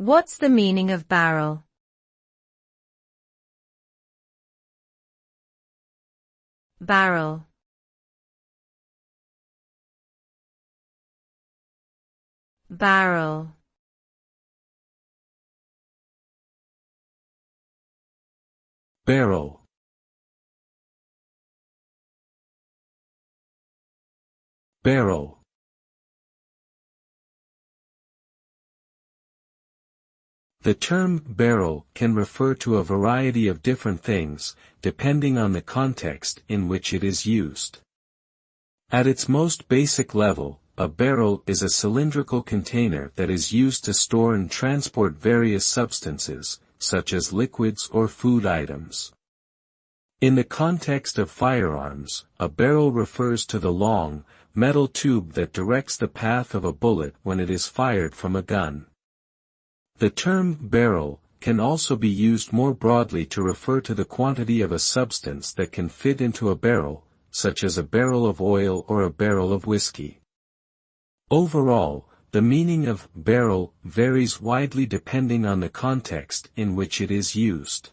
What's the meaning of barrel? Barrel. Barrel. Barrel. Barrel. The term barrel can refer to a variety of different things, depending on the context in which it is used. At its most basic level, a barrel is a cylindrical container that is used to store and transport various substances, such as liquids or food items. In the context of firearms, a barrel refers to the long, metal tube that directs the path of a bullet when it is fired from a gun. The term barrel can also be used more broadly to refer to the quantity of a substance that can fit into a barrel, such as a barrel of oil or a barrel of whiskey. Overall, the meaning of barrel varies widely depending on the context in which it is used.